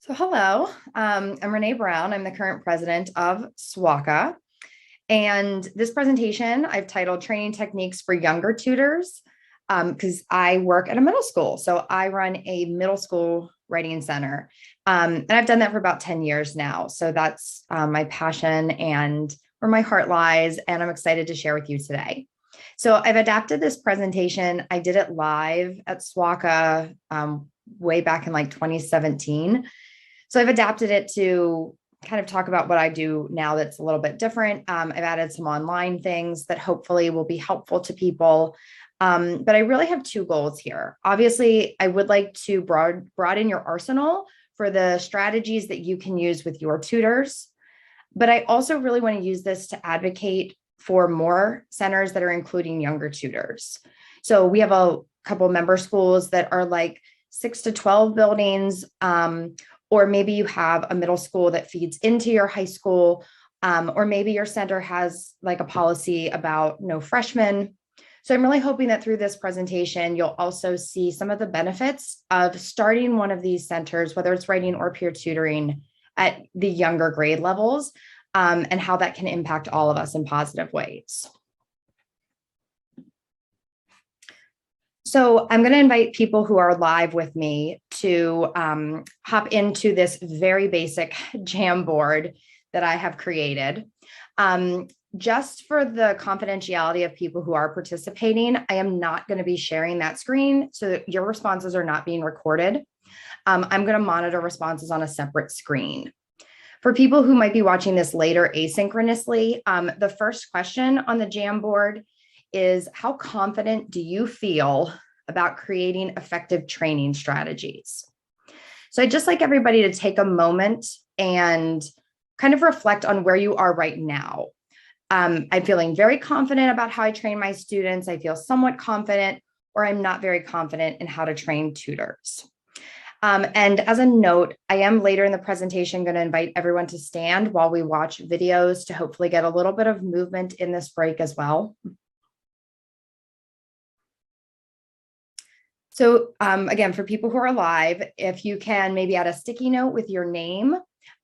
So hello, I'm Renee Brown. I'm the current president of SWCA. And this presentation I've titled Training Techniques for Younger Tutors because I work at a middle school. So I run a middle school writing center. And I've done that for about 10 years now. So that's my passion and where my heart lies. And I'm excited to share with you today. So I've adapted this presentation. I did it live at SWCA way back in like 2017. So I've adapted it to kind of talk about what I do now that's a little bit different. I've added some online things that hopefully will be helpful to people. But I really have two goals here. Obviously, I would like to broaden your arsenal for the strategies that you can use with your tutors. But I also really want to use this to advocate for more centers that are including younger tutors. So we have a couple member schools that are like 6 to 12 buildings, or maybe you have a middle school that feeds into your high school, or maybe your center has like a policy about no freshmen. So I'm really hoping that through this presentation, you'll also see some of the benefits of starting one of these centers, whether it's writing or peer tutoring at the younger grade levels, and how that can impact all of us in positive ways. So I'm going to invite people who are live with me to hop into this very basic Jamboard that I have created. Just for the confidentiality of people who are participating, I am not going to be sharing that screen so that your responses are not being recorded. I'm going to monitor responses on a separate screen. For people who might be watching this later asynchronously, the first question on the Jamboard is, how confident do you feel about creating effective training strategies? So I'd just like everybody to take a moment and kind of reflect on where you are right now. I'm feeling very confident about how I train my students. I feel somewhat confident, or I'm not very confident in how to train tutors. And as a note, I am later in the presentation going to invite everyone to stand while we watch videos to hopefully get a little bit of movement in this break as well. So again, for people who are live, if you can maybe add a sticky note with your name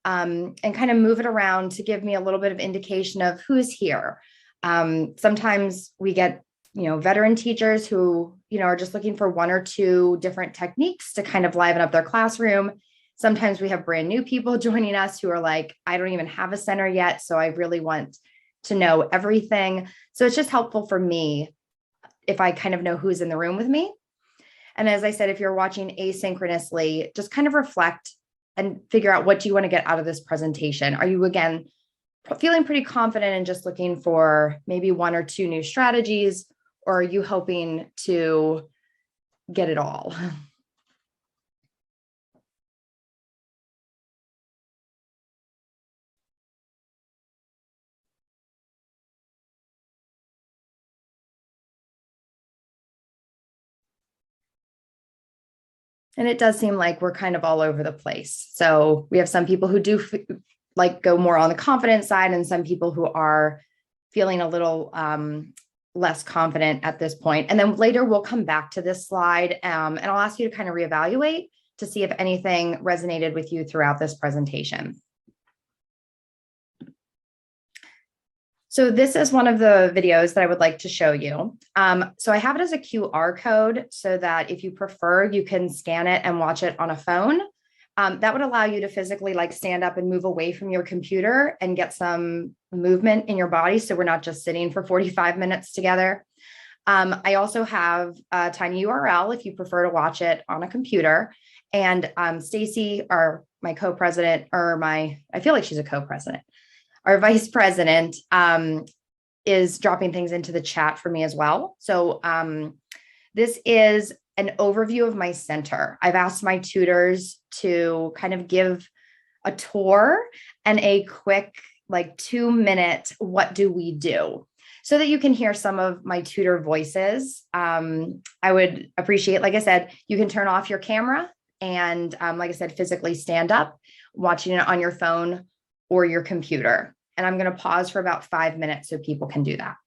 and kind of move it around to give me a little bit of indication of who's here. Sometimes we get, veteran teachers who, are just looking for one or two different techniques to kind of liven up their classroom. Sometimes we have brand new people joining us who are like, I don't even have a center yet, so I really want to know everything. So it's just helpful for me if I kind of know who's in the room with me. And as I said, if you're watching asynchronously, just kind of reflect and figure out, what do you want to get out of this presentation? Are you, again, feeling pretty confident and just looking for maybe one or two new strategies, or are you hoping to get it all? And it does seem like we're kind of all over the place. So we have some people who do like go more on the confident side, and some people who are feeling a little less confident at this point. And then later we'll come back to this slide and I'll ask you to kind of reevaluate to see if anything resonated with you throughout this presentation. So this is one of the videos that I would like to show you. So I have it as a QR code so that if you prefer, you can scan it and watch it on a phone. That would allow you to physically like stand up and move away from your computer and get some movement in your body. So we're not just sitting for 45 minutes together. I also have a tiny URL if you prefer to watch it on a computer. And Stacy, our my co-president, or I feel like she's a co-president, our vice president, is dropping things into the chat for me as well. So this is an overview of my center. I've asked my tutors to kind of give a tour and a quick, like 2-minute, what do we do? So that you can hear some of my tutor voices. I would appreciate, like I said, you can turn off your camera and like I said, physically stand up, watching it on your phone or your computer. And I'm going to pause for about 5 minutes so people can do that.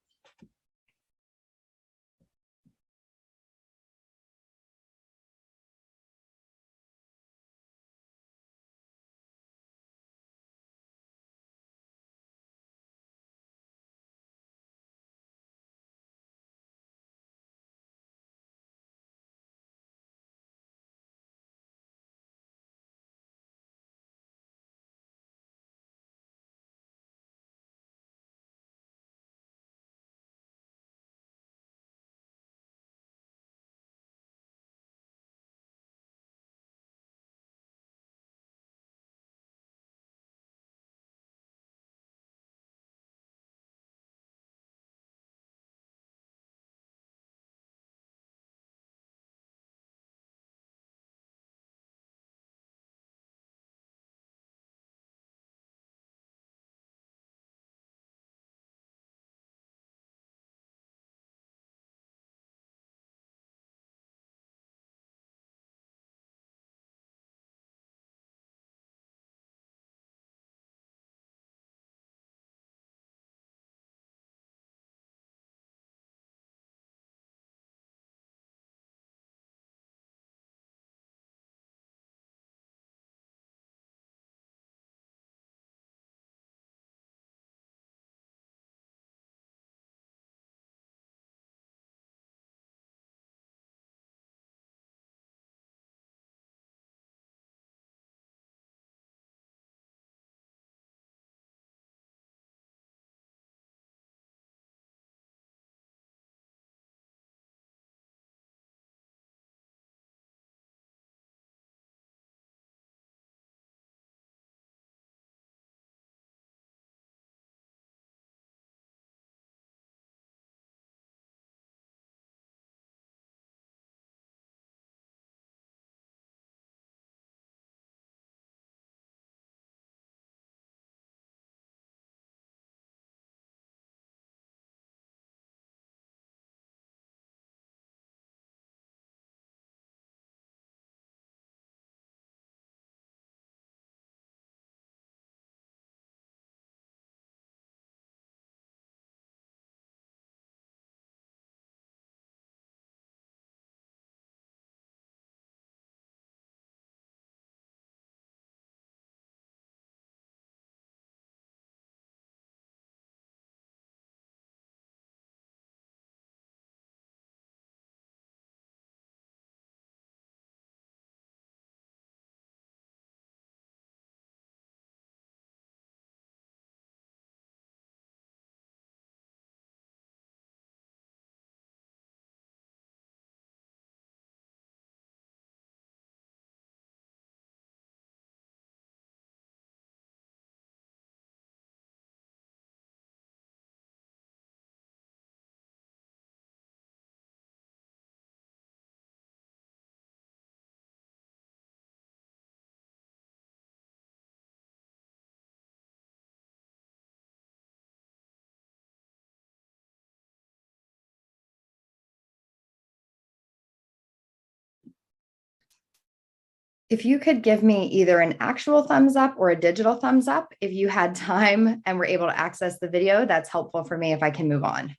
If you could give me either an actual thumbs up or a digital thumbs up, if you had time and were able to access the video, that's helpful for me if I can move on.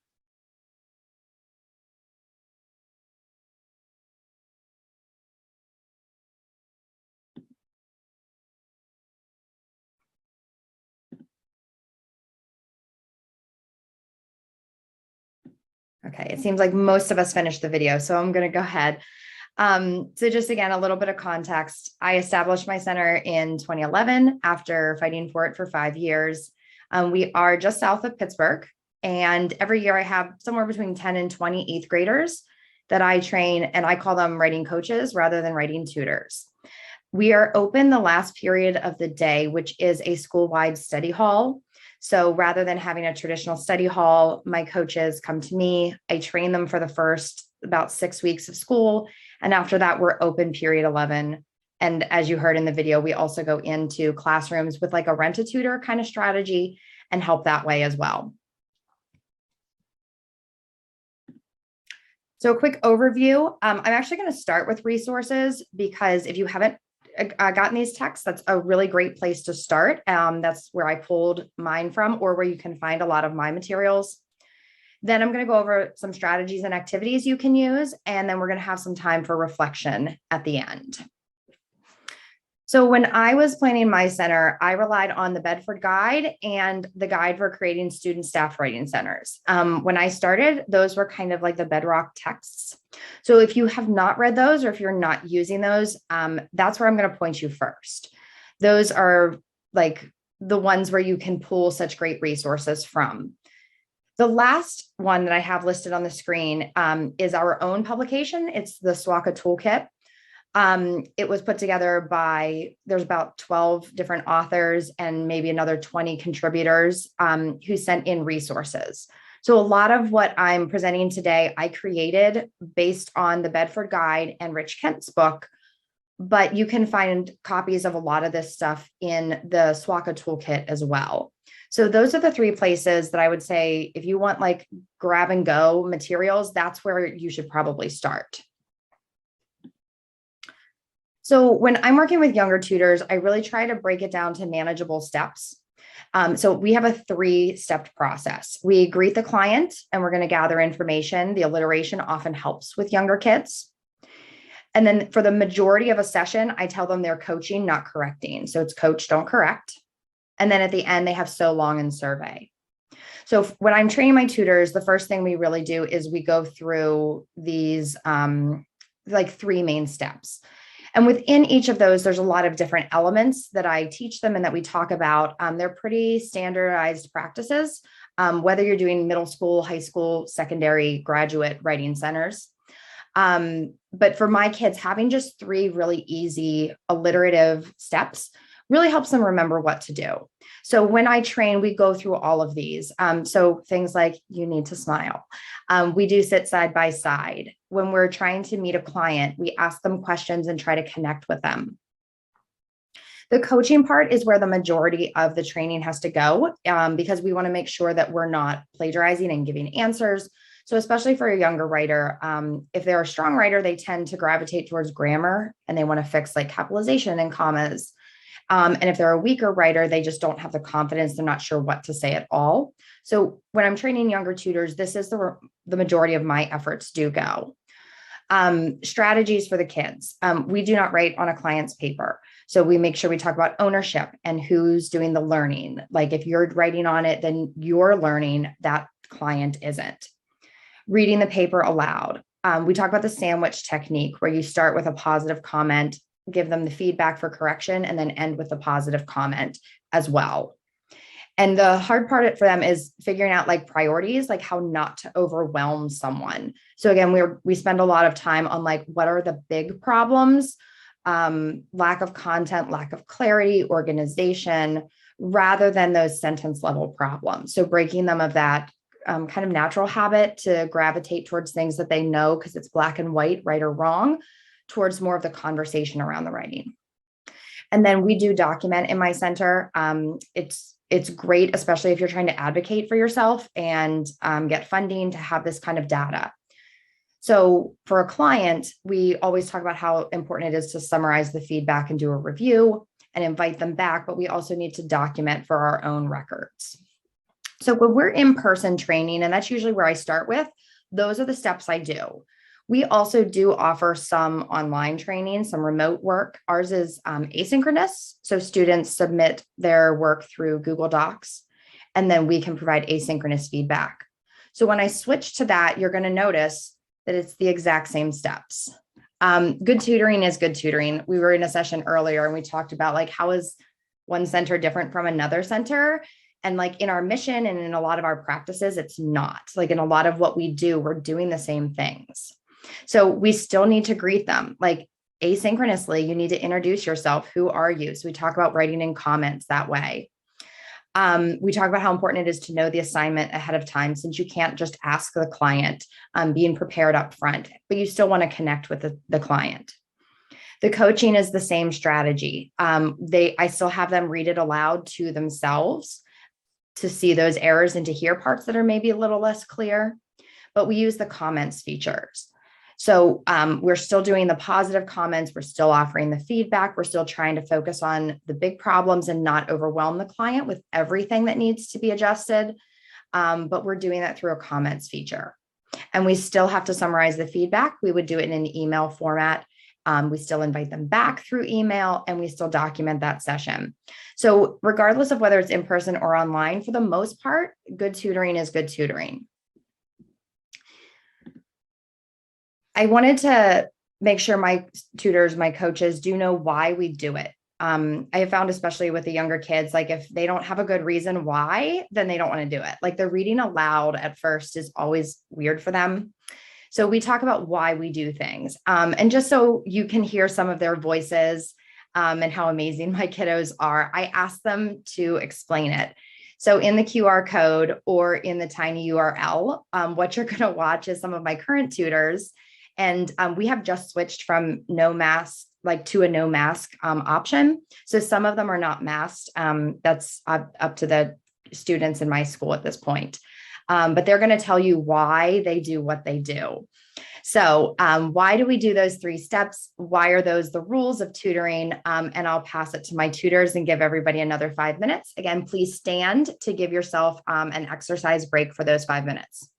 Okay, it seems like most of us finished the video, so I'm going to go ahead. So just again, a little bit of context. I established my center in 2011 after fighting for it for 5 years. We are just south of Pittsburgh, and every year I have somewhere between 10 and 20 eighth graders that I train, and I call them writing coaches rather than writing tutors. We are open the last period of the day, which is a school-wide study hall. So rather than having a traditional study hall, my coaches come to me. I train them for the first about 6 weeks of school. And after that, we're open period 11. And as you heard in the video, we also go into classrooms with like a rent-a-tutor kind of strategy and help that way as well. So a quick overview. I'm actually going to start with resources because if you haven't gotten these texts, that's a really great place to start. That's where I pulled mine from, or where you can find a lot of my materials. Then I'm going to go over some strategies and activities you can use, and then we're going to have some time for reflection at the end. So when I was planning my center, I relied on the Bedford Guide and the Guide for Creating Student Staff Writing Centers. When I started, those were kind of like the bedrock texts. So if you have not read those, or if you're not using those, that's where I'm going to point you first. Those are like the ones where you can pull such great resources from. The last one that I have listed on the screen is our own publication. It's the SSWCA Toolkit. It was put together by, there's about 12 different authors and maybe another 20 contributors who sent in resources. So a lot of what I'm presenting today, I created based on the Bedford Guide and Rich Kent's book, but you can find copies of a lot of this stuff in the SSWCA Toolkit as well. So those are the 3 places that I would say, if you want like grab and go materials, that's where you should probably start. So when I'm working with younger tutors, I really try to break it down to manageable steps. So we have a 3-step process. We greet the client and we're going to gather information. The alliteration often helps with younger kids. And then for the majority of a session, I tell them they're coaching, not correcting. So it's coach, don't correct. And then at the end, they have so long and survey. So when I'm training my tutors, the first thing we really do is we go through these like 3 main steps. And within each of those, there's a lot of different elements that I teach them and that we talk about. They're pretty standardized practices, whether you're doing middle school, high school, secondary, graduate writing centers. But for my kids, having just 3 really easy alliterative steps really helps them remember what to do. So when I train, we go through all of these. So things like you need to smile. We do sit side by side. When we're trying to meet a client, we ask them questions and try to connect with them. The coaching part is where the majority of the training has to go because we want to make sure that we're not plagiarizing and giving answers. So especially for a younger writer, if they're a strong writer, they tend to gravitate towards grammar and they want to fix like capitalization and commas. And if they're a weaker writer, they just don't have the confidence. They're not sure what to say at all. So when I'm training younger tutors, this is the majority of my efforts do go. Strategies for the kids. We do not write on a client's paper. So we make sure we talk about ownership and who's doing the learning. Like if you're writing on it, then you're learning, that client isn't. Reading the paper aloud. We talk about the sandwich technique where you start with a positive comment, give them the feedback for correction, and then end with a positive comment as well. And the hard part for them is figuring out like priorities, like how not to overwhelm someone. So again, we spend a lot of time on like, what are the big problems? Lack of content, lack of clarity, organization, rather than those sentence level problems. So breaking them of that kind of natural habit to gravitate towards things that they know because it's black and white, right or wrong, towards more of the conversation around the writing. And then we do document in my center. It's great, especially if you're trying to advocate for yourself and get funding to have this kind of data. So for a client, we always talk about how important it is to summarize the feedback and do a review and invite them back, but we also need to document for our own records. So when we're in person training, and that's usually where I start with, those are the steps I do. We also do offer some online training, some remote work. Ours is asynchronous. So students submit their work through Google Docs, and then we can provide asynchronous feedback. So when I switch to that, you're going to notice that it's the exact same steps. Good tutoring is good tutoring. We were in a session earlier and we talked about like, how is one center different from another center? And like in our mission and in a lot of our practices, it's not. Like in a lot of what we do, we're doing the same things. So we still need to greet them. Like asynchronously, you need to introduce yourself. Who are you? So we talk about writing in comments that way. We talk about how important it is to know the assignment ahead of time, since you can't just ask the client, being prepared up front, but you still want to connect with the client. The coaching is the same strategy. I still have them read it aloud to themselves to see those errors and to hear parts that are maybe a little less clear, but we use the comments features. So we're still doing the positive comments. We're still offering the feedback. We're still trying to focus on the big problems and not overwhelm the client with everything that needs to be adjusted. But we're doing that through a comments feature. And we still have to summarize the feedback. We would do it in an email format. We still invite them back through email, and we still document that session. So regardless of whether it's in person or online, for the most part, good tutoring is good tutoring. I wanted to make sure my tutors, my coaches do know why we do it. I have found, especially with the younger kids, like if they don't have a good reason why, then they don't want to do it. Like the reading aloud at first is always weird for them. So we talk about why we do things. And just so you can hear some of their voices and how amazing my kiddos are, I ask them to explain it. So in the QR code or in the tiny URL, what you're going to watch is some of my current tutors. And we have just switched from no mask, like to a no mask option. So some of them are not masked. That's up to the students in my school at this point. But they're going to tell you why they do what they do. So why do we do those 3 steps? Why are those the rules of tutoring? And I'll pass it to my tutors and give everybody another 5 minutes. Again, please stand to give yourself an exercise break for those 5 minutes.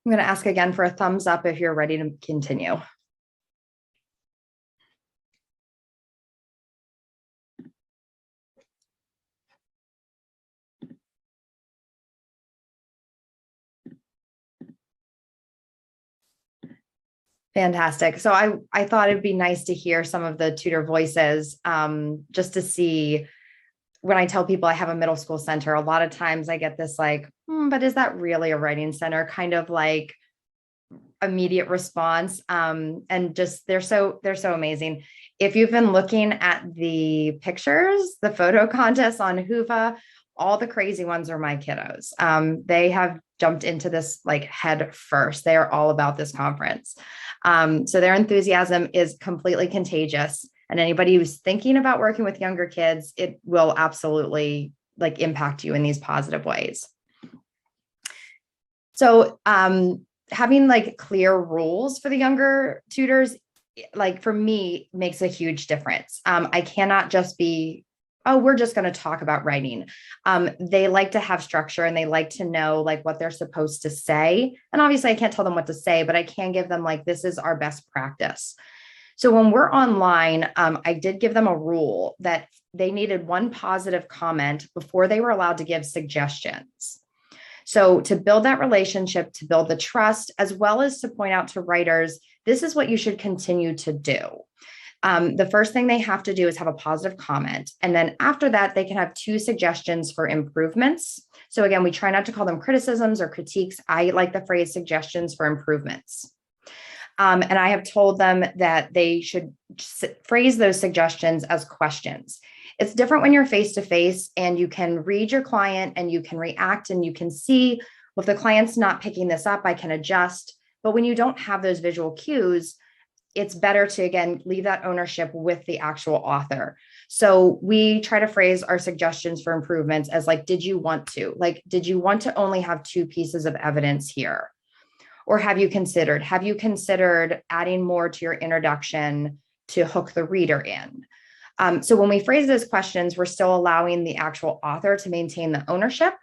I'm going to ask again for a thumbs up if you're ready to continue. Fantastic. So I thought it'd be nice to hear some of the tutor voices, just to see when I tell people I have a middle school center, a lot of times I get this like, but is that really a writing center? Kind of like immediate response. And just they're so amazing. If you've been looking at the pictures, the photo contests on Hoova, all the crazy ones are my kiddos. They have jumped into this like head first. They are all about this conference. So their enthusiasm is completely contagious. And anybody who's thinking about working with younger kids, it will absolutely like impact you in these positive ways. So having like clear rules for the younger tutors, like for me, makes a huge difference. I cannot just be, oh, we're just going to talk about writing. They like to have structure and they like to know like what they're supposed to say. And obviously I can't tell them what to say, but I can give them like, this is our best practice. So when we're online, I did give them a rule that they needed one positive comment before they were allowed to give suggestions. So to build that relationship, to build the trust, as well as to point out to writers, this is what you should continue to do. The first thing they have to do is have a positive comment. And then after that, they can have 2 suggestions for improvements. So again, we try not to call them criticisms or critiques. I like the phrase suggestions for improvements. And I have told them that they should phrase those suggestions as questions. It's different when you're face-to-face and you can read your client and you can react and you can see, well, if the client's not picking this up, I can adjust. But when you don't have those visual cues, it's better to, again, leave that ownership with the actual author. So we try to phrase our suggestions for improvements as like, did you want to? Like, did you want to only have 2 pieces of evidence here? Or have you considered adding more to your introduction to hook the reader in? So when we phrase those questions, we're still allowing the actual author to maintain the ownership.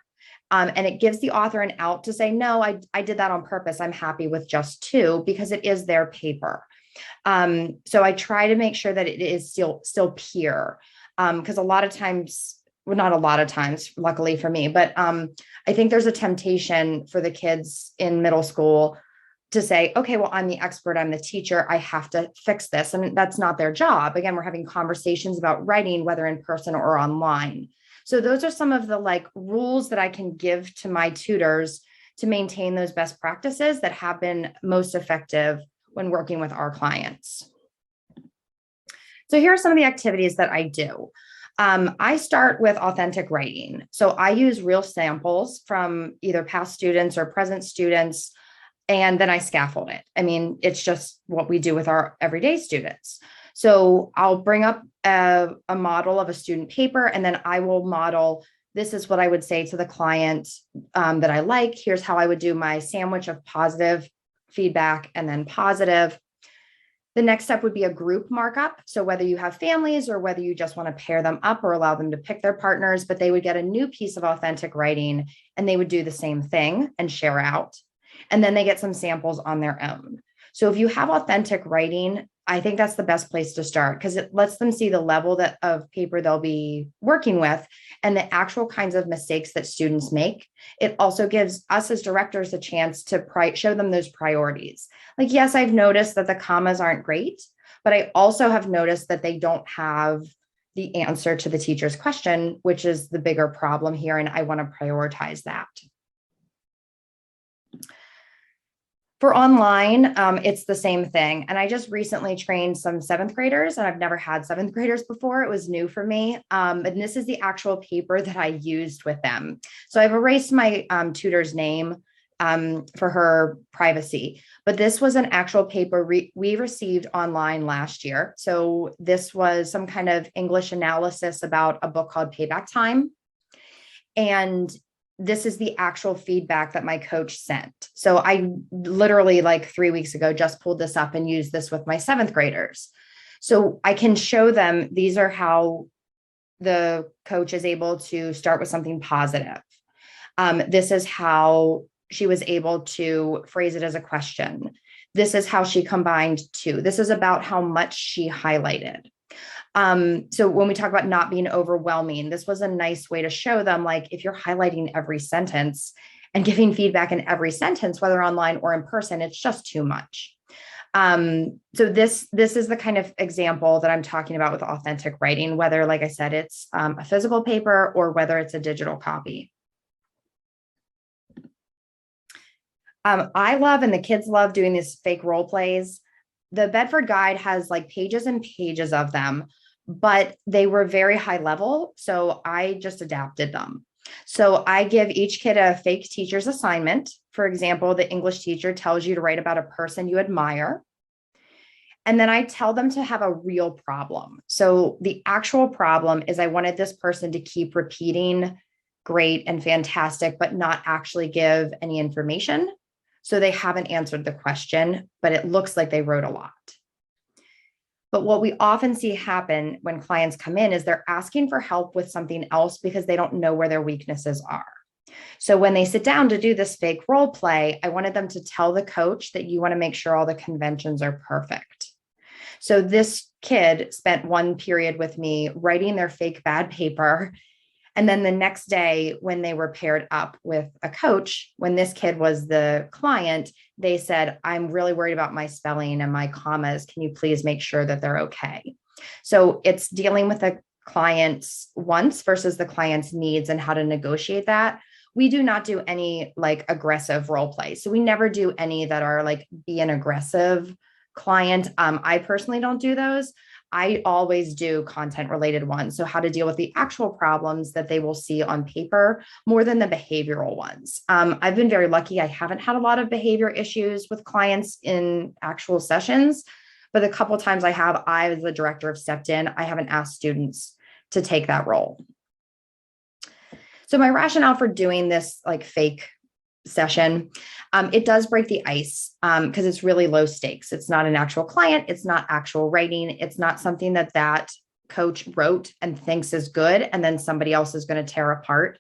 And it gives the author an out to say, no, I did that on purpose. I'm happy with just 2 because it is their paper. So I try to make sure that it is still peer, because a lot of times, well, not a lot of times, luckily for me, but I think there's a temptation for the kids in middle school to say, okay, well, I'm the expert, I'm the teacher, I have to fix this. And that's not their job. Again, we're having conversations about writing, whether in person or online. So those are some of the like rules that I can give to my tutors to maintain those best practices that have been most effective when working with our clients. So here are some of the activities that I do. I start with authentic writing. So I use real samples from either past students or present students, and then I scaffold it. I mean, it's just what we do with our everyday students. So I'll bring up a model of a student paper, and then I will model, this is what I would say to the client that I like. Here's how I would do my sandwich of positive feedback and then positive. The next step would be a group markup. So whether you have families or whether you just want to pair them up or allow them to pick their partners, but they would get a new piece of authentic writing and they would do the same thing and share out. And then they get some samples on their own. So if you have authentic writing, I think that's the best place to start because it lets them see the level of paper they'll be working with and the actual kinds of mistakes that students make. It also gives us as directors a chance to show them those priorities. Like, yes, I've noticed that the commas aren't great, but I also have noticed that they don't have the answer to the teacher's question, which is the bigger problem here. And I want to prioritize that. For online, it's the same thing. And I just recently trained some 7th graders, and I've never had 7th graders before. It was new for me. And this is the actual paper that I used with them. So I've erased my tutor's name for her privacy, but this was an actual paper we received online last year. So this was some kind of English analysis about a book called Payback Time. And this is the actual feedback that my coach sent. So I literally like 3 weeks ago just pulled this up and used this with my 7th graders. So I can show them these are how the coach is able to start with something positive. This is how she was able to phrase it as a question. This is how she combined two. This is about how much she highlighted. So when we talk about not being overwhelming, this was a nice way to show them, like, if you're highlighting every sentence and giving feedback in every sentence, whether online or in person, it's just too much. So this is the kind of example that I'm talking about with authentic writing, whether, like I said, it's a physical paper or whether it's a digital copy. I love, and the kids love, doing these fake role plays. The Bedford Guide has like pages and pages of them, but they were very high level. So I just adapted them. So I give each kid a fake teacher's assignment. For example, the English teacher tells you to write about a person you admire. And then I tell them to have a real problem. So the actual problem is, I wanted this person to keep repeating great and fantastic, but not actually give any information. So they haven't answered the question, but it looks like they wrote a lot. But what we often see happen when clients come in is they're asking for help with something else because they don't know where their weaknesses are. So when they sit down to do this fake role play, I wanted them to tell the coach that you want to make sure all the conventions are perfect. So this kid spent one period with me writing their fake bad paper. And then the next day, when they were paired up with a coach, when this kid was the client, they said, I'm really worried about my spelling and my commas. Can you please make sure that they're okay? So it's dealing with the client's wants versus the client's needs and how to negotiate that. We do not do any like aggressive role play. So we never do any that are like, be an aggressive client. I personally don't do those. I always do content related ones. So how to deal with the actual problems that they will see on paper more than the behavioral ones. I've been very lucky. I haven't had a lot of behavior issues with clients in actual sessions, but the couple of times I have, I, as the director, have stepped in. I haven't asked students to take that role. So my rationale for doing this like fake session, it does break the ice because it's really low stakes. It's not an actual client. It's not actual writing. It's not something that that coach wrote and thinks is good, and then somebody else is going to tear apart.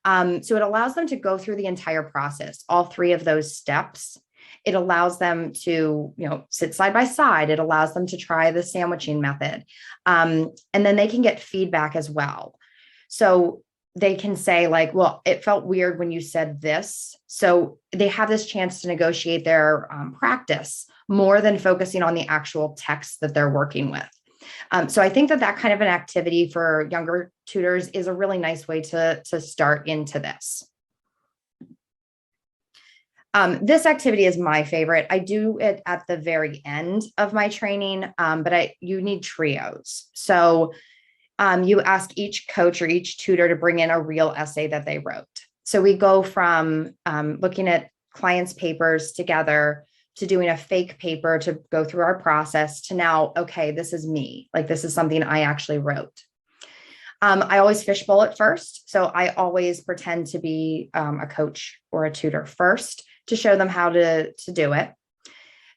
So it allows them to go through the entire process, all three of those steps. It allows them to, sit side by side. It allows them to try the sandwiching method. And then they can get feedback as well. So they can say like, well, it felt weird when you said this. So they have this chance to negotiate their practice more than focusing on the actual text that they're working with. So I think that kind of an activity for younger tutors is a really nice way to start into this. This activity is my favorite. I do it at the very end of my training, but you need trios. So you ask each coach or each tutor to bring in a real essay that they wrote. So we go from looking at clients' papers together to doing a fake paper to go through our process to now, okay, this is me. Like, this is something I actually wrote. I always fishbowl it first. So I always pretend to be a coach or a tutor first to show them how to do it.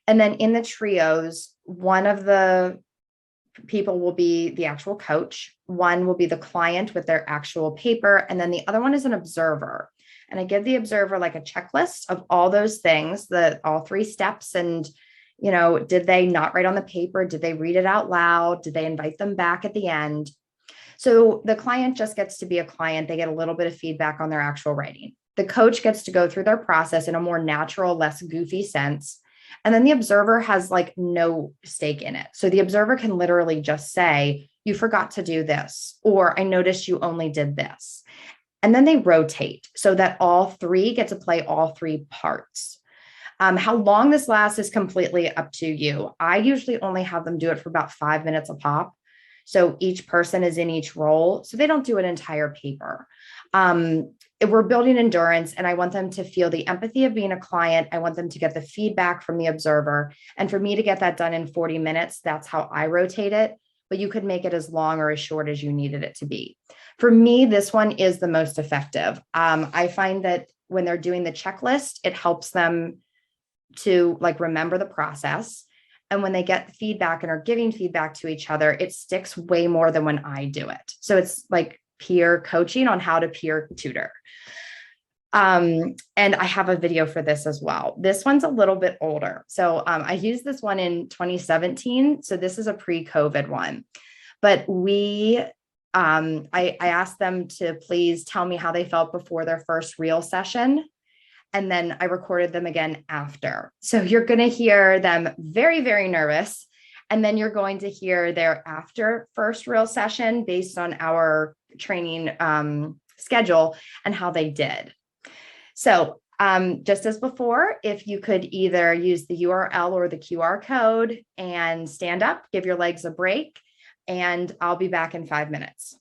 And then in the trios, one of the people will be the actual coach. One will be the client with their actual paper. And then the other one is an observer. And I give the observer like a checklist of all those things, all three steps. And, did they not write on the paper? Did they read it out loud? Did they invite them back at the end? So the client just gets to be a client. They get a little bit of feedback on their actual writing. The coach gets to go through their process in a more natural, less goofy sense. And then the observer has like no stake in it. So the observer can literally just say, you forgot to do this, or I noticed you only did this. And then they rotate so that all three get to play all three parts. How long this lasts is completely up to you. I usually only have them do it for about 5 minutes a pop. So each person is in each role. So they don't do an entire paper. We're building endurance, and I want them to feel the empathy of being a client. I want them to get the feedback from the observer. And for me to get that done in 40 minutes, that's how I rotate it. But you could make it as long or as short as you needed it to be. For me, this one is the most effective. I find that when they're doing the checklist, it helps them to remember the process. And when they get feedback and are giving feedback to each other, it sticks way more than when I do it. So it's like peer coaching on how to peer tutor. And I have a video for this as well. This one's a little bit older. So I used this one in 2017. So this is a pre-COVID one. But I asked them to please tell me how they felt before their first real session. And then I recorded them again after. So you're going to hear them very, very nervous. And then you're going to hear their after first real session based on our training schedule and how they did. So just as before, if you could either use the URL or the QR code and stand up, give your legs a break, and I'll be back in 5 minutes.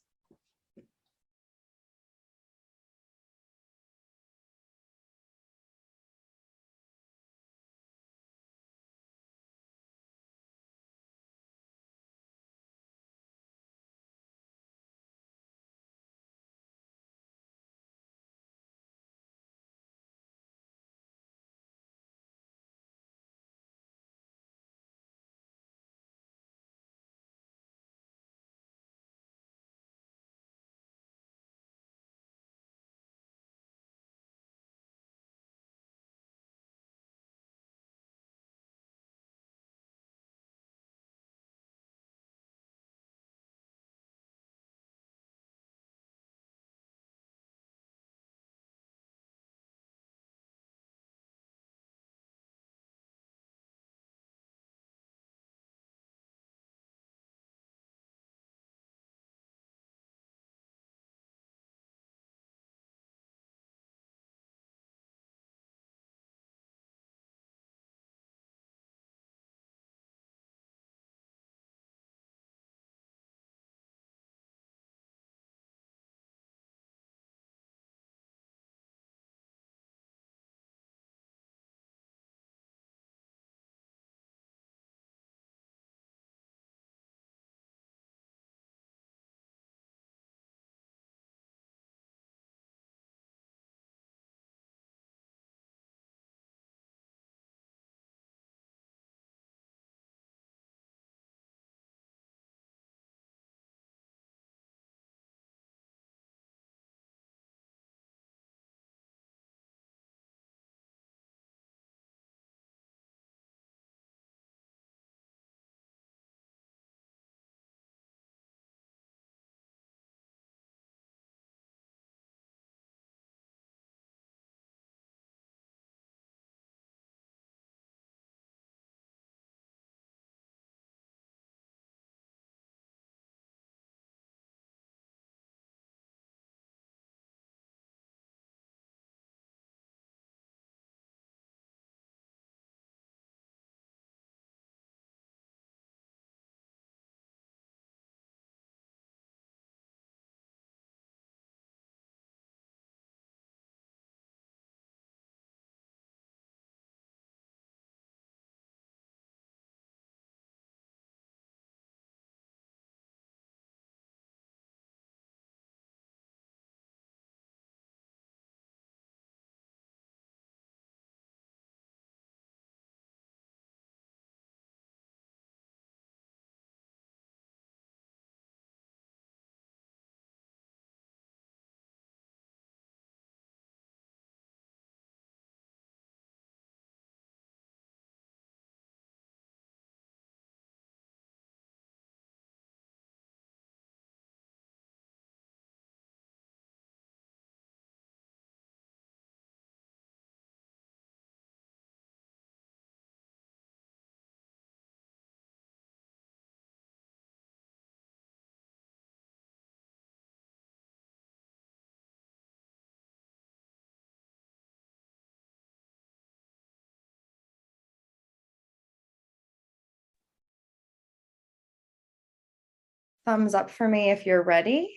Thumbs up for me if you're ready.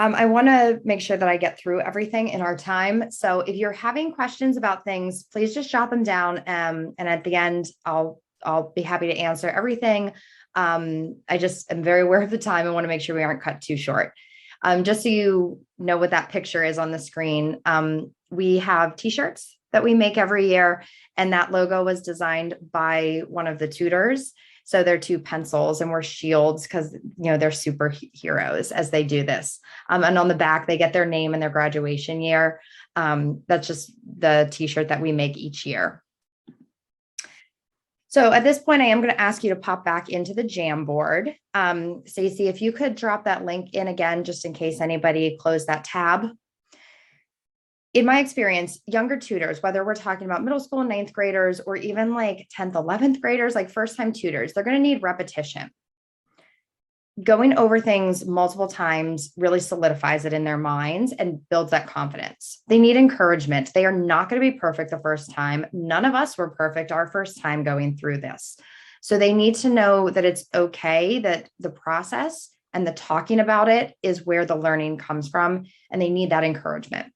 I want to make sure that I get through everything in our time. So if you're having questions about things, please just jot them down. And at the end, I'll I'll be happy to answer everything. I just am very aware of the time and want to make sure we aren't cut too short. Just so you know what that picture is on the screen, we have t-shirts that we make every year, and that logo was designed by one of the tutors. So they're two pencils and we're shields because, they're superheroes as they do this. And on the back, they get their name and their graduation year. That's just the t-shirt that we make each year. So at this point, I am going to ask you to pop back into the Jamboard. Stacey, if you could drop that link in again, just in case anybody closed that tab. In my experience, younger tutors, whether we're talking about middle school and ninth graders, or even like 10th, 11th graders, like first-time tutors, they're going to need repetition. Going over things multiple times really solidifies it in their minds and builds that confidence. They need encouragement. They are not going to be perfect the first time. None of us were perfect our first time going through this. So they need to know that it's okay, that the process and the talking about it is where the learning comes from, and they need that encouragement.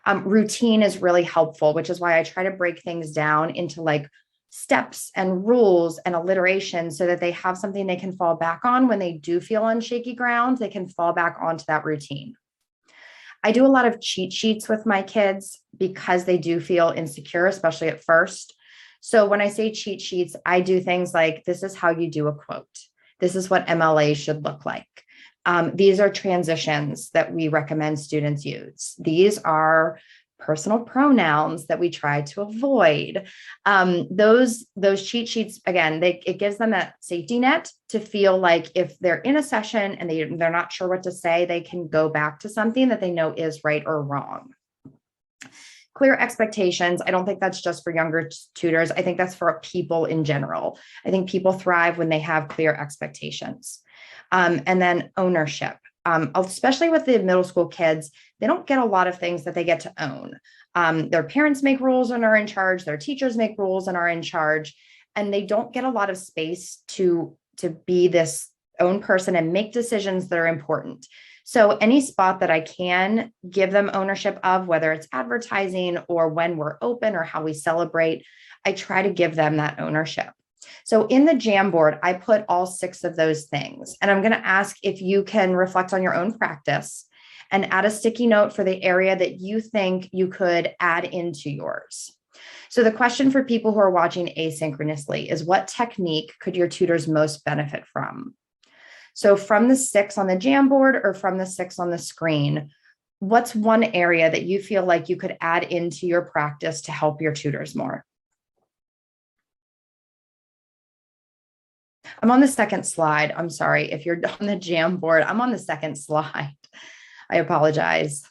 Routine is really helpful, which is why I try to break things down into like steps and rules and alliteration so that they have something they can fall back on when they do feel on shaky ground. They can fall back onto that routine. I do a lot of cheat sheets with my kids because they do feel insecure, especially at first. So when I say cheat sheets, I do things like, this is how you do a quote. This is what MLA should look like. These are transitions that we recommend students use. These are personal pronouns that we try to avoid. Those cheat sheets, again, it gives them that safety net to feel like if they're in a session and they're not sure what to say, they can go back to something that they know is right or wrong. Clear expectations. I don't think that's just for younger tutors. I think that's for people in general. I think people thrive when they have clear expectations. And then ownership, especially with the middle school kids, they don't get a lot of things that they get to own. Their parents make rules and are in charge. Their teachers make rules and are in charge. And they don't get a lot of space to be this own person and make decisions that are important. So any spot that I can give them ownership of, whether it's advertising or when we're open or how we celebrate, I try to give them that ownership. So in the Jamboard, I put all 6 of those things, and I'm going to ask if you can reflect on your own practice and add a sticky note for the area that you think you could add into yours. So the question for people who are watching asynchronously is, what technique could your tutors most benefit from? So from the 6 on the Jamboard or from the 6 on the screen, what's one area that you feel like you could add into your practice to help your tutors more? I'm on the second slide. I'm sorry. If you're on the Jamboard, I'm on the second slide. I apologize.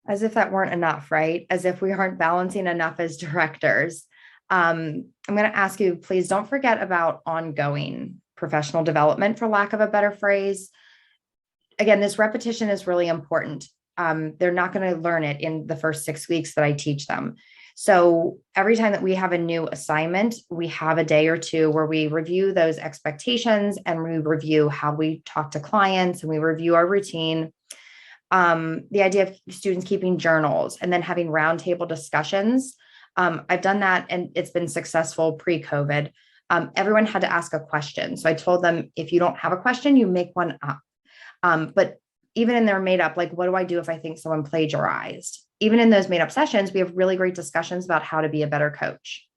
As if that weren't enough, right? As if we aren't balancing enough as directors. I'm going to ask you, please don't forget about ongoing professional development, for lack of a better phrase. Again, this repetition is really important. They're not going to learn it in the first 6 weeks that I teach them. So every time that we have a new assignment, we have a day or two where we review those expectations and we review how we talk to clients and we review our routine. The idea of students keeping journals and then having roundtable discussions. I've done that and it's been successful pre-COVID. everyone had to ask a question. So I told them, if you don't have a question, you make one up. But even in their made up, like, what do I do if I think someone plagiarized? Even in those made up sessions, we have really great discussions about how to be a better coach.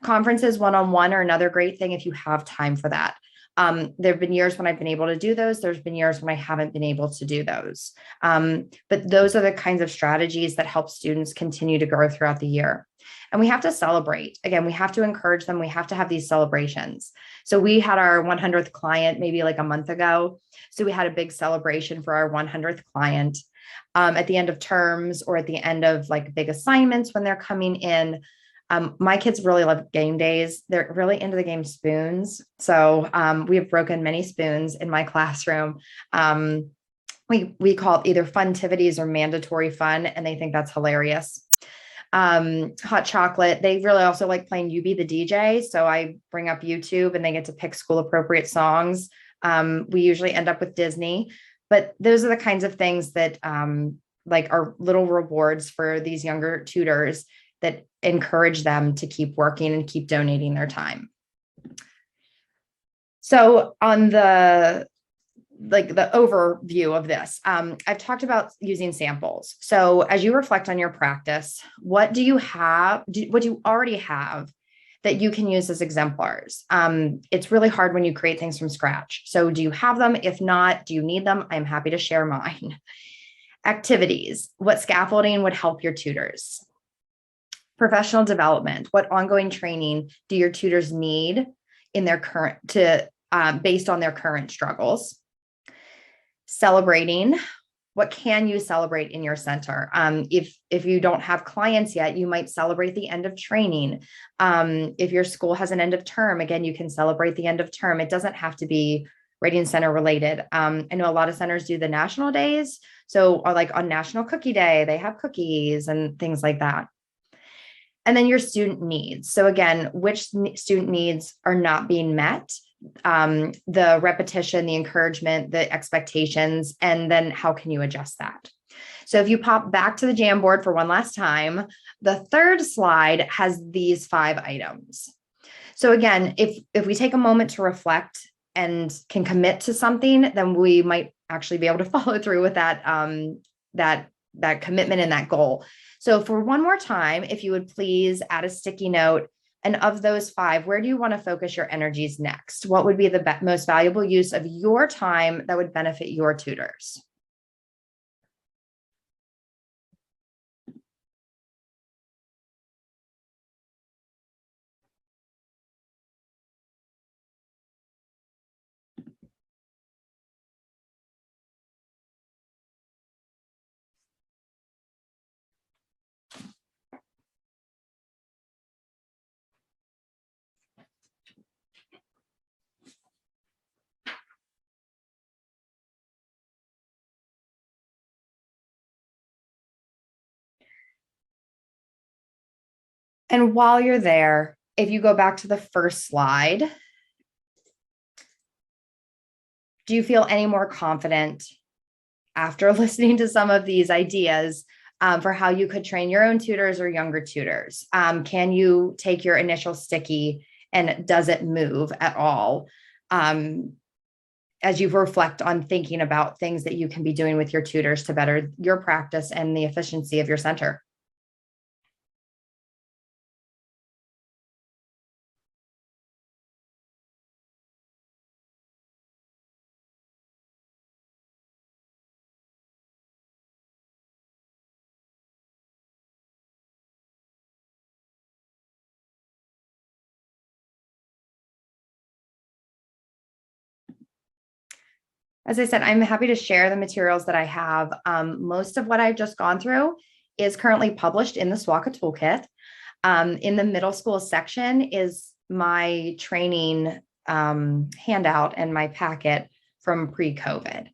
Conferences one-on-one are another great thing if you have time for that. There have been years when I've been able to do those. There's been years when I haven't been able to do those. But those are the kinds of strategies that help students continue to grow throughout the year. And we have to celebrate. Again, we have to encourage them. We have to have these celebrations. So we had our 100th client maybe like a month ago. So we had a big celebration for our 100th client at the end of terms or at the end of like big assignments when they're coming in. My kids really love game days. They're really into the game spoons. So we have broken many spoons in my classroom. We call it either funtivities or mandatory fun, and they think that's hilarious. Hot chocolate. They really also like playing You Be the DJ. So I bring up YouTube and they get to pick school appropriate songs. We usually end up with Disney, but those are the kinds of things that like are little rewards for these younger tutors that encourage them to keep working and keep donating their time. So on the overview of this, I've talked about using samples. So as you reflect on your practice, what do you have, what do you already have that you can use as exemplars? It's really hard when you create things from scratch. So do you have them? If not, do you need them? I'm happy to share mine. Activities. What scaffolding would help your tutors? Professional development. What ongoing training do your tutors need in their current based on their current struggles? Celebrating. What can you celebrate in your center? If you don't have clients yet, you might celebrate the end of training. If your school has an end of term, again, you can celebrate the end of term. It doesn't have to be Writing Center related. I know a lot of centers do the national days. So like on National Cookie Day, they have cookies and things like that. And then your student needs. So again, which student needs are not being met? The repetition, the encouragement, the expectations, and then how can you adjust that? So if you pop back to the Jamboard for one last time, the third slide has these 5 items. So again, if we take a moment to reflect and can commit to something, then we might actually be able to follow through with that, that commitment and that goal. So for one more time, if you would please add a sticky note. And of those 5, where do you want to focus your energies next? What would be the most valuable use of your time that would benefit your tutors? And while you're there, if you go back to the first slide, do you feel any more confident after listening to some of these ideas for how you could train your own tutors or younger tutors? Can you take your initial sticky and does it move at all? As you reflect on thinking about things that you can be doing with your tutors to better your practice and the efficiency of your center. As I said, I'm happy to share the materials that I have. Most of what I've just gone through is currently published in the SWCA toolkit. In the middle school section is my training handout and my packet from pre-COVID.